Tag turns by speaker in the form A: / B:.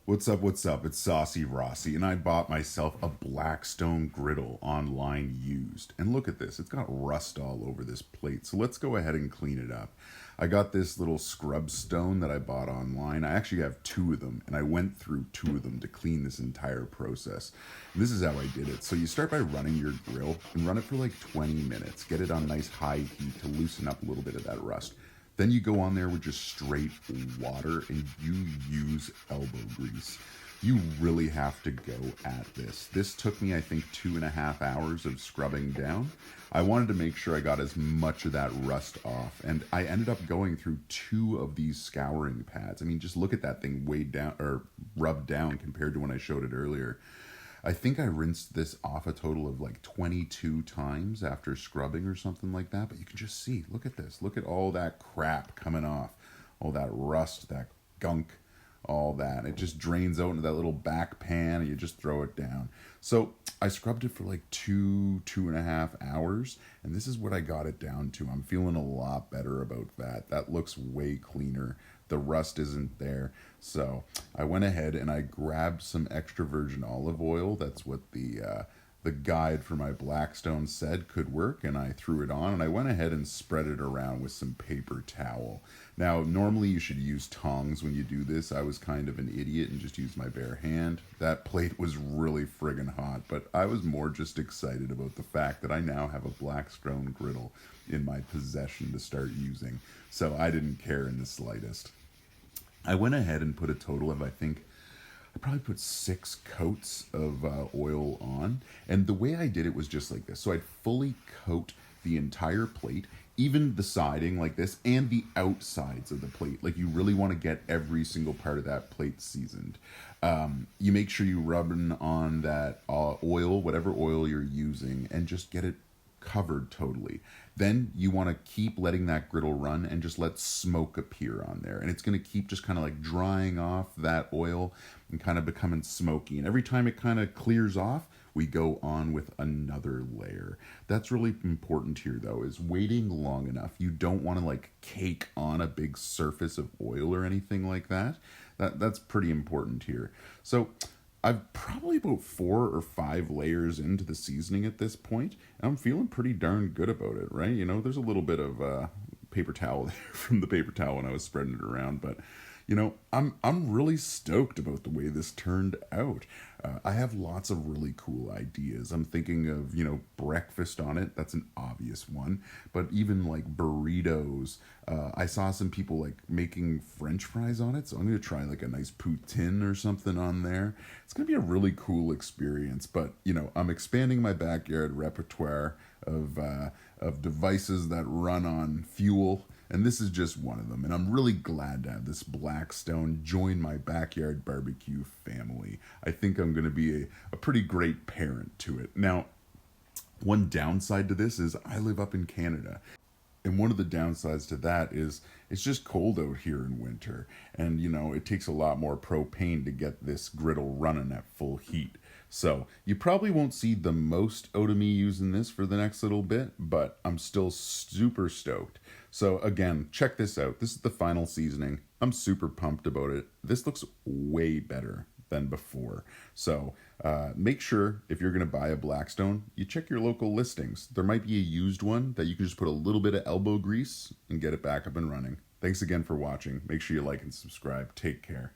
A: What's up? What's up? It's Saucy Rossy, and I bought myself a BLACKSTONE Griddle online used. And look at this, it's got rust all over this plate. So let's go ahead and clean it up. I got this little scrub stone that I bought online. I actually have two of them, and I went through two of them to clean this entire process. And this is how I did it. So you start by running your grill and run it for like 20 minutes. Get it on nice high heat to loosen up a little bit of that rust. Then you go on there with just straight water and you use elbow grease. You really have to go at this. This took me, I think, 2.5 hours of scrubbing down. I wanted to make sure I got as much of that rust off, and I ended up going through 2 of these scouring pads. I mean, just look at that thing weighed down or rubbed down compared to when I showed it earlier. I think I rinsed this off a total of like 22 times after scrubbing or something like that. But you can just see, look at this. Look at all that crap coming off. All that rust, that gunk, all that. It just drains out into that little back pan and you just throw it down. So I scrubbed it for like 2.5 hours. And this is what I got it down to. I'm feeling a lot better about that. That looks way cleaner. The rust isn't there. So I went ahead and I grabbed some extra virgin olive oil. That's what the guide for my Blackstone said could work, and I threw it on and I went ahead and spread it around with some paper towel. Now, normally you should use tongs when you do this. I was kind of an idiot and just used my bare hand. That plate was really friggin' hot, but I was more just excited about the fact that I now have a Blackstone griddle in my possession to start using. So I didn't care in the slightest. I went ahead and put a total of, I think, I probably put 6 coats of oil on. And the way I did it was just like this. So I'd fully coat the entire plate, even the siding like this, and the outsides of the plate. Like, you really want to get every single part of that plate seasoned. You make sure you rub on that oil, whatever oil you're using, and just get it covered totally. Then you want to keep letting that griddle run and just let smoke appear on there. And it's going to keep just kind of like drying off that oil and kind of becoming smoky. And every time it kind of clears off, we go on with another layer. That's really important here, though, is waiting long enough. You don't want to like cake on a big surface of oil or anything like that. That's pretty important here. So I'm probably about 4 or 5 layers into the seasoning at this point, and I'm feeling pretty darn good about it, right? You know, there's a little bit of paper towel there from the paper towel when I was spreading it around, but you know, I'm really stoked about the way this turned out. I have lots of really cool ideas. I'm thinking of, you know, breakfast on it. That's an obvious one. But even like burritos. I saw some people like making French fries on it. So I'm going to try like a nice poutine or something on there. It's going to be a really cool experience. But, you know, I'm expanding my backyard repertoire of devices that run on fuel. And this is just one of them. And I'm really glad to have this Blackstone join my backyard barbecue family. I think I'm going to be a pretty great parent to it. Now, one downside to this is I live up in Canada. And one of the downsides to that is it's just cold out here in winter. And, you know, it takes a lot more propane to get this griddle running at full heat. So you probably won't see the most out of me using this for the next little bit, but I'm still super stoked. So again, check this out. This is the final seasoning. I'm super pumped about it. This looks way better than before. So make sure if you're going to buy a Blackstone, you check your local listings. There might be a used one that you can just put a little bit of elbow grease and get it back up and running. Thanks again for watching. Make sure you like and subscribe. Take care.